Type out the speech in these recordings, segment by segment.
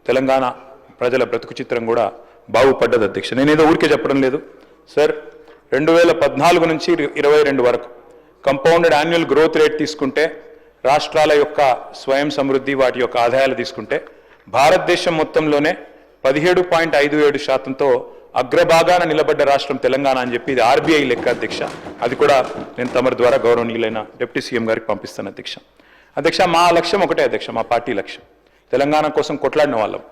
తెలంగాణ ప్రజల బ్రతుకు చిత్రం కూడా బాగుపడ్డది అధ్యక్ష. నేనేదో ఊరికే చెప్పడం లేదు సార్. 2014 నుంచి 22 వరకు కంపౌండెడ్ యాన్యువల్ గ్రోత్ రేట్ తీసుకుంటే, రాష్ట్రాల యొక్క స్వయం సమృద్ధి వాటి యొక్క ఆదాయాలు తీసుకుంటే భారతదేశం మొత్తంలోనే 17.57%తో అగ్రభాగాన నిలబడ్డ రాష్ట్రం తెలంగాణ అని చెప్పి ఇది ఆర్బీఐ లెక్క అధ్యక్ష. అది కూడా నేను తమరి ద్వారా గౌరవనీయులైన డిప్యూటీ సీఎం గారికి పంపిస్తాను అధ్యక్ష. అధ్యక్ష, మా లక్ష్యం ఒకటే అధ్యక్ష, మా పార్టీ లక్ష్యం తెలంగాణ కోసం కొట్లాడిన వాళ్ళం,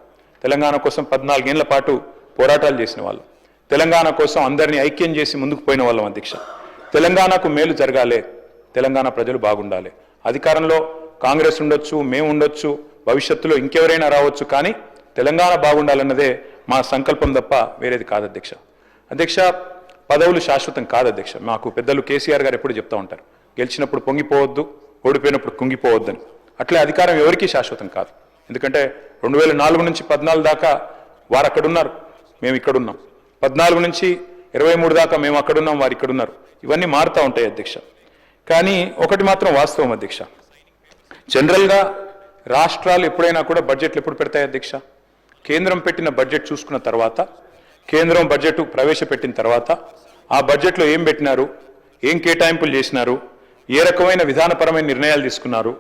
తెలంగాణ కోసం 14 ఏళ్ల పాటు పోరాటాలు చేసిన వాళ్ళం, తెలంగాణ కోసం అందరినీ ఐక్యం చేసి ముందుకు పోయిన వాళ్ళం అధ్యక్ష. తెలంగాణకు మేలు జరగాలి, తెలంగాణ ప్రజలు బాగుండాలి. అధికారంలో కాంగ్రెస్ ఉండొచ్చు, మేము ఉండొచ్చు, భవిష్యత్తులో ఇంకెవరైనా రావచ్చు, కానీ తెలంగాణ బాగుండాలన్నదే మా సంకల్పం తప్ప వేరేది కాదు అధ్యక్ష. అధ్యక్ష, పదవులు శాశ్వతం కాదు అధ్యక్ష. మాకు పెద్దలు కేసీఆర్ గారు ఎప్పుడు చెప్తూ ఉంటారు, గెలిచినప్పుడు పొంగిపోవద్దు, ఓడిపోయినప్పుడు కుంగిపోవద్దని. అట్లే అధికారం ఎవరికీ శాశ్వతం కాదు. ఎందుకంటే 2004 నుంచి 14 దాకా వారు అక్కడున్నారు, మేము ఇక్కడున్నాం. 14 నుంచి 23 దాకా మేము అక్కడున్నాం, వారు ఇక్కడున్నారు. ఇవన్నీ మారుతూ ఉంటాయి అధ్యక్ష. కానీ ఒకటి మాత్రం వాస్తవం అధ్యక్ష, జనరల్గా రాష్ట్రాలు ఎప్పుడైనా కూడా బడ్జెట్లు ఎప్పుడు పెడతాయి అధ్యక్ష? కేంద్రం పెట్టిన బడ్జెట్ చూసుకున్న తర్వాత, కేంద్రం బడ్జెట్ ప్రవేశపెట్టిన తర్వాత ఆ బడ్జెట్లో ఏం పెట్టినారు, ఏం కేటాయింపులు చేసినారు, ఏ రకమైన విధానపరమైన నిర్ణయాలు తీసుకున్నారు,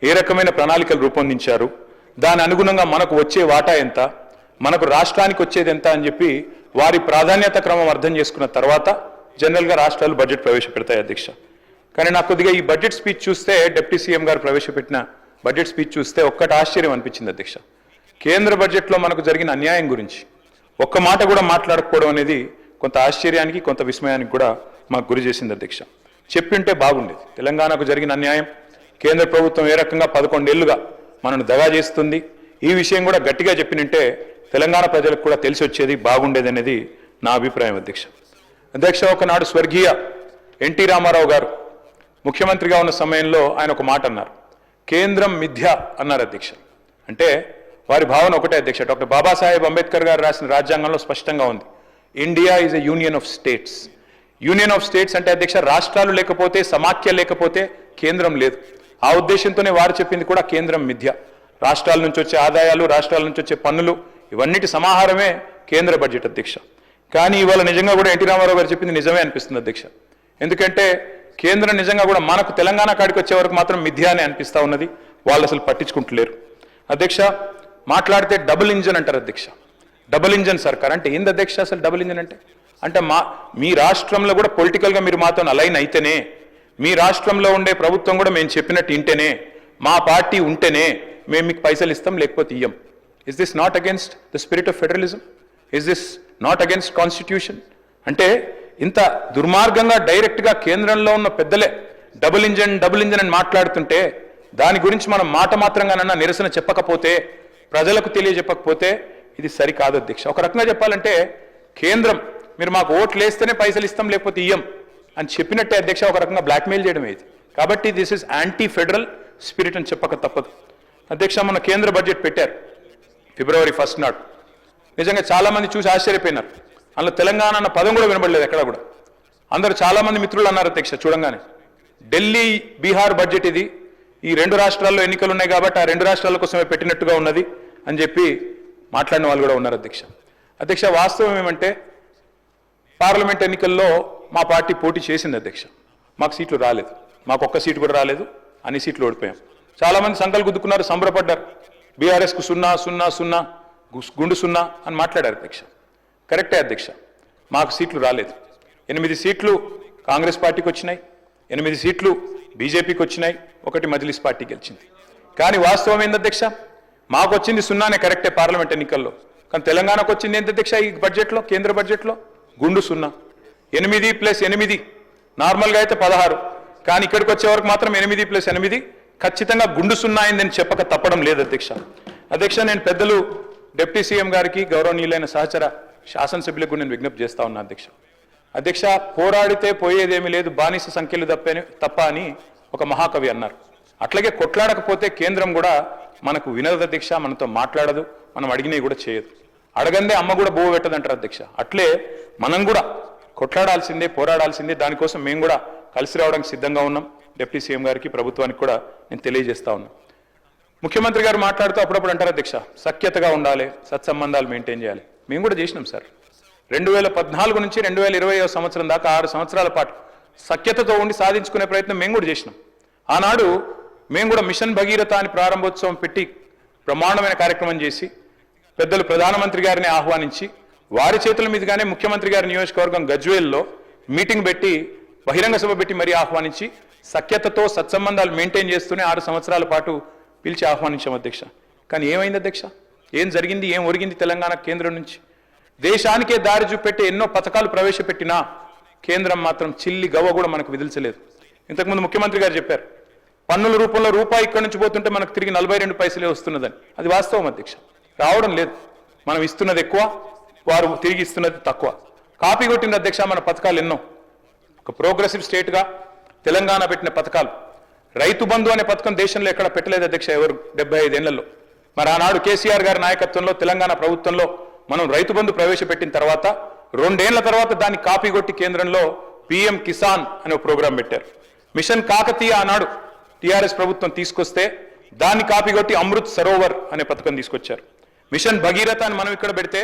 ఏ రకమైన ప్రణాళికలు రూపొందించారు, దాని అనుగుణంగా మనకు వచ్చే వాటా ఎంత, మనకు రాష్ట్రానికి వచ్చేది ఎంత అని చెప్పి వారి ప్రాధాన్యత క్రమం అర్థం చేసుకున్న తర్వాత జనరల్గా రాష్ట్రాలు బడ్జెట్ ప్రవేశపెడతాయి అధ్యక్ష. కానీ నాకు కొద్దిగా ఈ బడ్జెట్ స్పీచ్ చూస్తే, డిప్యూటీ సీఎం గారు ప్రవేశపెట్టిన బడ్జెట్ స్పీచ్ చూస్తే ఒక్కటి ఆశ్చర్యం అనిపించింది అధ్యక్ష. కేంద్ర బడ్జెట్లో మనకు జరిగిన అన్యాయం గురించి ఒక్క మాట కూడా మాట్లాడకపోవడం అనేది కొంత ఆశ్చర్యానికి, కొంత విస్మయానికి కూడా మాకు గురి చేసింది అధ్యక్ష. చెప్పింటే బాగుండేది. తెలంగాణకు జరిగిన అన్యాయం, కేంద్ర ప్రభుత్వం ఏ రకంగా 11 ఏళ్లుగా మనను దగా చేస్తుంది, ఈ విషయం కూడా గట్టిగా చెప్పినంటే తెలంగాణ ప్రజలకు కూడా తెలిసి వచ్చేది, బాగుండేది అనేది నా అభిప్రాయం అధ్యక్ష. అధ్యక్ష, ఒకనాడు స్వర్గీయ ఎన్టీ రామారావు గారు ముఖ్యమంత్రిగా ఉన్న సమయంలో ఆయన ఒక మాట అన్నారు, కేంద్రం మిథ్య అన్నారు అధ్యక్ష. అంటే వారి భావన ఒకటే అధ్యక్ష, డాక్టర్ బాబాసాహెబ్ అంబేద్కర్ గారు రాసిన రాజ్యాంగంలో స్పష్టంగా ఉంది, India is a union of states. Union of states అంటే అధ్యక్ష, రాష్ట్రాలు లేకపోతే, సమాఖ్య లేకపోతే కేంద్రం లేదు. ఆ ఉద్దేశంతోనే వారు చెప్పింది కూడా కేంద్రం మిథ్య. రాష్ట్రాల నుంచి వచ్చే ఆదాయాలు, రాష్ట్రాల నుంచి వచ్చే పన్నులు, ఇవన్నిటి సమాహారమే కేంద్ర బడ్జెట్ అధ్యక్ష. కానీ ఇవాళ నిజంగా కూడా ఎన్టీ రామారావు గారు చెప్పింది నిజమే అనిపిస్తుంది అధ్యక్ష. ఎందుకంటే కేంద్రం నిజంగా కూడా మనకు తెలంగాణ కాడికి వచ్చే వరకు మాత్రం మిథ్య అని అనిపిస్తూ ఉన్నది. వాళ్ళు అసలు పట్టించుకుంటలేరు అధ్యక్ష. మాట్లాడితే డబుల్ ఇంజన్ అంటారు అధ్యక్ష. డబుల్ ఇంజన్ సర్కార్ అంటే ఏంది అధ్యక్ష? అసలు డబుల్ ఇంజన్ అంటే మీ రాష్ట్రంలో కూడా పొలిటికల్గా మీరు మాతో అలైన్ అయితేనే, మీ రాష్ట్రంలో ఉండే ప్రభుత్వం కూడా మేము చెప్పినట్టు ఇంటేనే, మా పార్టీ ఉంటేనే మేము మీకు పైసలు ఇస్తాం, లేకపోతే ఇయ్యం. Is this not against the spirit of federalism? Is this not against constitution? అంటే ఇంత దుర్మార్గంగా డైరెక్ట్గా కేంద్రంలో ఉన్న పెద్దలే డబుల్ ఇంజన్ అని మాట్లాడుతుంటే, దాని గురించి మనం మాట మాత్రంగానన్నా నిరసన చెప్పకపోతే, ప్రజలకు తెలియజెప్పకపోతే ఇది సరికాదు అధ్యక్ష. ఒక రకంగా చెప్పాలంటే కేంద్రం మీరు మాకు ఓట్లు వేస్తేనే పైసలు ఇస్తాం, లేకపోతే ఇయ్యం అని చెప్పినట్టే అధ్యక్ష. ఒక రకంగా బ్లాక్మెయిల్ చేయడం ఇది. కాబట్టి this is anti federal spirit అని చెప్పక తప్పదు అధ్యక్ష. మన కేంద్ర బడ్జెట్ పెట్టారు February 1 నాడు. నిజంగా చాలామంది చూసి ఆశ్చర్యపోయినారు. అందులో తెలంగాణ అన్న పదం కూడా వినబడలేదు ఎక్కడ కూడా. అందరూ చాలామంది మిత్రులు అన్నారు అధ్యక్ష చూడంగానే, ఢిల్లీ బీహార్ బడ్జెట్ ఇది, ఈ 2 రాష్ట్రాల్లో ఎన్నికలు ఉన్నాయి కాబట్టి ఆ 2 రాష్ట్రాల కోసమే పెట్టినట్టుగా ఉన్నది అని చెప్పి మాట్లాడిన వాళ్ళు కూడా ఉన్నారు అధ్యక్ష. అధ్యక్ష, వాస్తవం ఏమంటే పార్లమెంట్ ఎన్నికల్లో మా పార్టీ పోటీ చేసింది అధ్యక్ష. మాకు సీట్లు రాలేదు, మాకు ఒక్క సీటు కూడా రాలేదు, అన్ని సీట్లు ఓడిపోయాం. చాలామంది సంకలు గుద్దుకున్నారు, సంబరపడ్డారు. బీఆర్ఎస్కు 0-0-0 గుండు 0 అని మాట్లాడారు అధ్యక్ష. కరెక్టే అధ్యక్ష, మాకు సీట్లు రాలేదు. 8 సీట్లు కాంగ్రెస్ పార్టీకి వచ్చినాయి, 8 సీట్లు బీజేపీకి వచ్చినాయి, 1 మజ్లిస్ పార్టీ గెలిచింది. కానీ వాస్తవం ఏంది అధ్యక్ష? మాకు వచ్చింది 0నే కరెక్టే పార్లమెంట్ ఎన్నికల్లో. కానీ తెలంగాణకు వచ్చింది ఏంటి అధ్యక్ష? ఈ బడ్జెట్లో, కేంద్ర బడ్జెట్లో గుండు 0. 8 + 8 నార్మల్గా అయితే 16, కానీ ఇక్కడికి వచ్చే వరకు మాత్రం 8 + 8 ఖచ్చితంగా గుండు 0 అయిందని చెప్పక తప్పడం లేదు అధ్యక్ష. అధ్యక్ష, నేను పెద్దలు డిప్యూటీ సీఎం గారికి, గౌరవనీయులైన సహచర శాసనసభ్యులకు నేను విజ్ఞప్తి చేస్తా ఉన్నా అధ్యక్ష. అధ్యక్ష, పోరాడితే పోయేదేమీ లేదు, బానిస సంఖ్యలు తప్ప అని ఒక మహాకవి అన్నారు. అట్లాగే కొట్లాడకపోతే కేంద్రం కూడా మనకు వినదు అధ్యక్ష, మనతో మాట్లాడదు, మనం అడిగినవి కూడా చేయదు. అడగందే అమ్మ కూడా బోవ పెట్టదంటారు అధ్యక్ష. అట్లే మనం కూడా కొట్లాడాల్సిందే, పోరాడాల్సిందే. దానికోసం మేము కూడా కలిసి రావడానికి సిద్ధంగా ఉన్నాం. డిప్యూటీ సీఎం గారికి, ప్రభుత్వానికి కూడా నేను తెలియజేస్తా ఉన్నాను. ముఖ్యమంత్రి గారు మాట్లాడుతూ అప్పుడప్పుడు అంటారు అధ్యక్ష, సఖ్యతగా ఉండాలి, సత్సంబంధాలు మెయింటైన్ చేయాలి. మేము కూడా చేసినాం సార్. 2014 నుంచి 2020 సంవత్సరం దాకా 6 సంవత్సరాల పాటు సఖ్యతతో ఉండి సాధించుకునే ప్రయత్నం మేము కూడా చేసినాం. ఆనాడు మేము కూడా మిషన్ భగీరథ అని ప్రారంభోత్సవం పెట్టి బ్రహ్మాండమైన కార్యక్రమం చేసి పెద్దలు ప్రధానమంత్రి గారిని ఆహ్వానించి వారి చేతుల మీదుగానే ముఖ్యమంత్రి గారి నియోజకవర్గం గజ్వేల్లో మీటింగ్ పెట్టి బహిరంగ సభ పెట్టి మరీ ఆహ్వానించి సఖ్యతతో సత్సంబంధాలు మెయింటైన్ చేస్తూనే 6 సంవత్సరాల పాటు పిలిచి ఆహ్వానించాం అధ్యక్ష. కానీ ఏమైంది అధ్యక్ష? ఏం జరిగింది, ఏం ఒరిగింది? తెలంగాణ కేంద్రం నుంచి దేశానికే దారి చూపెట్టి ఎన్నో పథకాలు ప్రవేశపెట్టినా కేంద్రం మాత్రం చిల్లి గవ్వ కూడా మనకు విధించలేదు. ఇంతకుముందు ముఖ్యమంత్రి గారు చెప్పారు, పన్నుల రూపంలో రూపాయి ఇక్కడి నుంచి పోతుంటే మనకు తిరిగి 42 పైసలే వస్తున్నదని. అది వాస్తవం అధ్యక్ష, రావడం లేదు. మనం ఇస్తున్నది ఎక్కువ, వారు తిరిగి ఇస్తున్నది తక్కువ. కాపీ కొట్టింది అధ్యక్ష మన పథకాలు ఎన్నో. ఒక ప్రోగ్రెసివ్ స్టేట్గా తెలంగాణ పెట్టిన పథకాలు, రైతు బంధు అనే పథకం దేశంలో ఎక్కడ పెట్టలేదు అధ్యక్ష ఎవరు 75 ఏళ్లలో. మరి ఆనాడు కేసీఆర్ గారి నాయకత్వంలో తెలంగాణ ప్రభుత్వంలో మనం రైతు బంధు ప్రవేశపెట్టిన తర్వాత 2 ఏళ్ల తర్వాత దాన్ని కాపీ కొట్టి కేంద్రంలో పిఎం కిసాన్ అనే ప్రోగ్రాం పెట్టారు. మిషన్ కాకతీయ ఆనాడు టీఆర్ఎస్ ప్రభుత్వం తీసుకొస్తే దాన్ని కాపీ కొట్టి అమృత్ సరోవర్ అనే పథకం తీసుకొచ్చారు. మిషన్ భగీరథ అని మనం ఇక్కడ పెడితే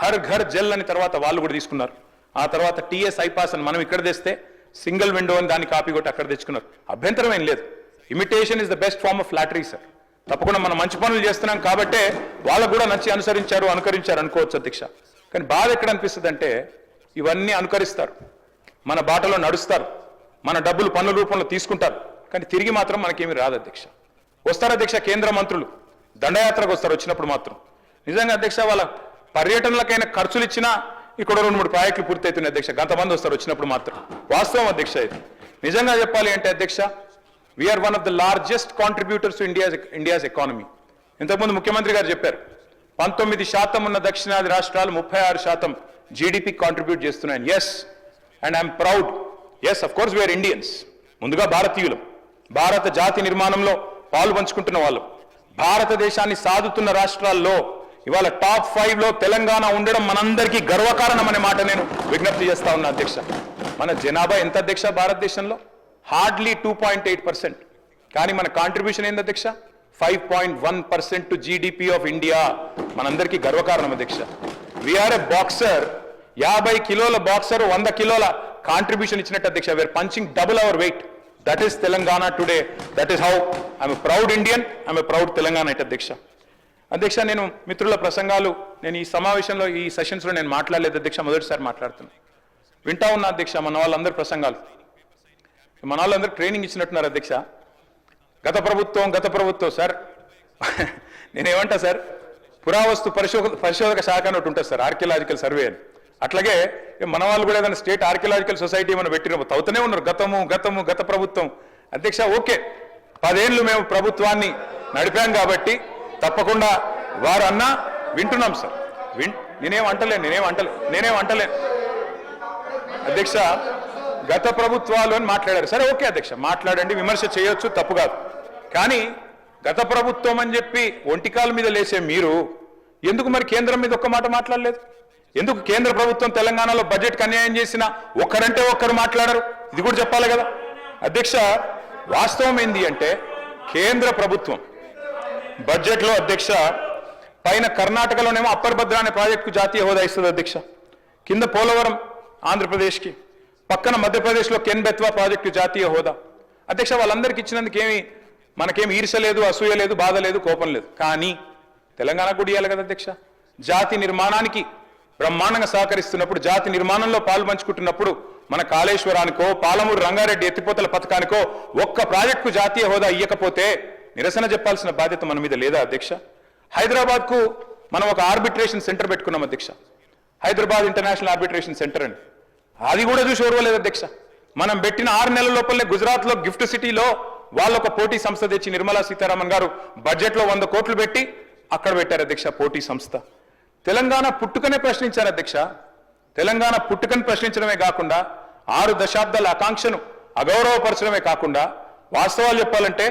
హర్ ఘర్ జల్ అని తర్వాత వాళ్ళు కూడా తీసుకున్నారు. ఆ తర్వాత టీఎస్ ఐపాస్ అని మనం ఇక్కడ తెస్తే సింగిల్ విండో అని దాన్ని కాపీ కొట్టి అక్కడ తెచ్చుకున్నారు. అభ్యంతరం ఏం లేదు. Imitation is the best form of flattery sir. తప్పకుండా మనం మంచి పనులు చేస్తున్నాం కాబట్టే వాళ్ళకు కూడా నచ్చి అనుకరించారు అనుకోవచ్చు అధ్యక్ష. కానీ బాధ ఎక్కడ అనిపిస్తుంది అంటే ఇవన్నీ అనుకరిస్తారు, మన బాటలో నడుస్తారు, మన డబ్బులు పన్నుల రూపంలో తీసుకుంటారు, కానీ తిరిగి మాత్రం మనకేమీ రాదు అధ్యక్ష. వస్తారు అధ్యక్ష కేంద్ర మంత్రులు దండయాత్రకు వస్తారు. వచ్చినప్పుడు మాత్రం నిజంగా అధ్యక్ష వాళ్ళ పర్యటనలకైనా ఖర్చులు ఇచ్చినా ఇక్కడ 2-3 ప్రాజెక్టులు పూర్తవుతున్నాయి అధ్యక్ష. గంతమంది వస్తారు వచ్చినప్పుడు మాత్రం. వాస్తవం అధ్యక్ష ఇది. నిజంగా చెప్పాలి అంటే అధ్యక్ష, we are one of the largest contributors to India's economy. ఇంతకుముందు ముఖ్యమంత్రి గారు చెప్పారు 19% ఉన్న దక్షిణాది రాష్ట్రాలు 36% జీడిపి కాంట్రిబ్యూట్ చేస్తున్నాయని. Yes, and I'm proud. Yes, of course we are Indians. ముందుగా భారతీయులం, భారత జాతి నిర్మాణంలో పాలు పంచుకుంటున్న వాళ్ళు, భారతదేశాన్ని సాదుతున్న రాష్ట్రాల్లో ఇవాళ టాప్ 5లో తెలంగాణ ఉండడం మనందరికీ గర్వకారణం అనే మాట నేను విజ్ఞప్తి చేస్తా ఉన్నా అధ్యక్ష. మన జనాభా ఎంత అధ్యక్ష భారతదేశంలో? హార్డ్లీ 2.8%. కానీ మన కాంట్రిబ్యూషన్ ఏంది అధ్యక్ష? 5.1% టు జీడిపి ఆఫ్ ఇండియా. మనందరికీ గర్వకారణం అధ్యక్ష. వీఆర్ ఎ బాక్సర్. 50 కిలోల బాక్సర్ 100 కిలోల కాంట్రిబ్యూషన్ ఇచ్చినట్టు అధ్యక్ష. We are punching double our weight. That is Telangana today. That is how I'm a proud Indian, I'm a proud Telanganite అధ్యక్ష. అధ్యక్ష, నేను మిత్రుల ప్రసంగాలు నేను ఈ సమావేశంలో ఈ సెషన్స్లో నేను మాట్లాడలేదు అధ్యక్ష, మొదటిసారి మాట్లాడుతున్నాను. వింటా ఉన్నా అధ్యక్ష మన వాళ్ళందరూ ప్రసంగాలు. మన వాళ్ళందరూ ట్రైనింగ్ ఇచ్చినట్టున్నారు అధ్యక్ష. గత ప్రభుత్వం సార్ నేనేమంటా సార్, పురావస్తు పరిశోధక శాఖ అని ఒకటి ఉంటుంది సార్, ఆర్కియలాజికల్ సర్వే అని. అట్లాగే మన వాళ్ళు కూడా ఏదైనా స్టేట్ ఆర్కియలాజికల్ సొసైటీ ఏమైనా పెట్టినప్పుడు తవ్వుతూనే ఉన్నారు గత ప్రభుత్వం. అధ్యక్ష ఓకే, 10 ఏళ్ళు మేము ప్రభుత్వాన్ని నడిపాం కాబట్టి తప్పకుండా వారు అన్నా వింటున్నాం సార్. నేనేం అంటలేను అధ్యక్ష. గత ప్రభుత్వాలు అని మాట్లాడారు సరే, ఓకే అధ్యక్ష, మాట్లాడండి, విమర్శ చేయొచ్చు, తప్పు కాదు. కానీ గత ప్రభుత్వం అని చెప్పి ఒంటికాల మీద లేసే మీరు ఎందుకు మరి కేంద్రం మీద ఒక్క మాట మాట్లాడలేదు? ఎందుకు కేంద్ర ప్రభుత్వం తెలంగాణలో బడ్జెట్కి అన్యాయం చేసినా ఒక్కరంటే ఒక్కరు మాట్లాడరు? ఇది కూడా చెప్పాలి కదా అధ్యక్ష. వాస్తవం ఏంది అంటే కేంద్ర ప్రభుత్వం బడ్జెట్లో అధ్యక్ష పైన కర్ణాటకలోనేమో అప్పర్ భద్ర అనే ప్రాజెక్టుకు జాతీయ హోదా ఇస్తుంది అధ్యక్ష, కింద పోలవరం ఆంధ్రప్రదేశ్కి, పక్కన మధ్యప్రదేశ్లో కెన్ బెత్వా ప్రాజెక్టు జాతీయ హోదా. అధ్యక్ష వాళ్ళందరికీ ఇచ్చినందుకు మనకేమి ఈర్ష లేదు, అసూయ లేదు, బాధ లేదు, కోపం లేదు. కానీ తెలంగాణకు కూడా ఇవ్వాలి కదా అధ్యక్ష. జాతి నిర్మాణానికి బ్రహ్మాండంగా సహకరిస్తున్నప్పుడు, జాతి నిర్మాణంలో పాలు పంచుకుంటున్నప్పుడు మన కాళేశ్వరానికో పాలమూరు రంగారెడ్డి ఎత్తిపోతల పథకానికో ఒక్క ప్రాజెక్టుకు జాతీయ హోదా ఇవ్వకపోతే నిరసన చెప్పాల్సిన బాధ్యత మన మీద లేదా అధ్యక్ష? హైదరాబాద్కు మనం ఒక ఆర్బిట్రేషన్ సెంటర్ పెట్టుకున్నాం అధ్యక్ష, హైదరాబాద్ ఇంటర్నేషనల్ ఆర్బిట్రేషన్ సెంటర్ అని. అది కూడా చూసి ఓర్వలేదు అధ్యక్ష. మనం పెట్టిన 6 నెలల లోపలనే గుజరాత్లో గిఫ్ట్ సిటీలో వాళ్ళొక పోటీ సంస్థ తెచ్చి నిర్మలా సీతారామన్ గారు బడ్జెట్లో 100 కోట్లు పెట్టి అక్కడ పెట్టారు అధ్యక్ష పోటీ సంస్థ. తెలంగాణ పుట్టుకనే ప్రశ్నించారు అధ్యక్ష. తెలంగాణ పుట్టుకని ప్రశ్నించడమే కాకుండా 6 దశాబ్దాల ఆకాంక్షను అగౌరవపరచడమే కాకుండా వాస్తవాలు చెప్పాలంటే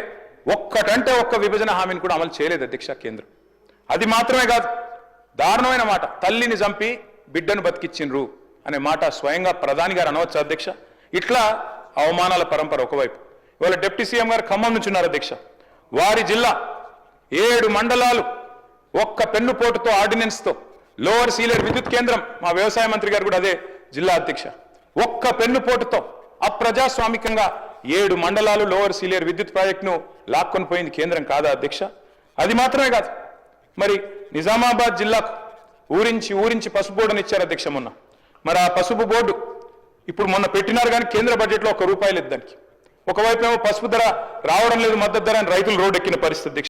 ఒక్కటంటే ఒక్క విభజన హామీని కూడా అమలు చేయలేదు అధ్యక్ష కేంద్రం. అది మాత్రమే కాదు, దారుణమైన మాట, తల్లిని చంపి బిడ్డను బతికిచ్చిండ్రు అనే మాట స్వయంగా ప్రధాని గారు అనవచ్చు అధ్యక్ష. ఇట్లా అవమానాల పరంపర ఒకవైపు. ఇవాళ డిప్యూటీ సీఎం గారు ఖమ్మం నుంచి ఉన్నారు అధ్యక్ష. వారి జిల్లా 7 మండలాలు ఒక్క పెన్నుపోటుతో ఆర్డినెన్స్తో లోవర్ సీలేరు విద్యుత్ కేంద్రం, మా వ్యవసాయ మంత్రి గారు కూడా అదే జిల్లా అధ్యక్ష, ఒక్క పెన్నుపోటుతో అప్రజాస్వామికంగా 7 మండలాలు లోవర్ సీలేరు విద్యుత్ ప్రాజెక్టును లాక్కొని పోయింది కేంద్రం కాదా అధ్యక్ష? అది మాత్రమే కాదు, మరి నిజామాబాద్ జిల్లాకు ఊరించి పసుపు బోర్డుని ఇచ్చారు అధ్యక్ష మొన్న. మరి ఆ పసుపు బోర్డు ఇప్పుడు మొన్న పెట్టినారు కానీ కేంద్ర బడ్జెట్లో ₹1 లేదు దానికి. ఒకవైపు ఏమో పసుపు ధర రావడం లేదు, మద్దతు ధర అని రైతులు రోడ్డు ఎక్కిన పరిస్థితి అధ్యక్ష.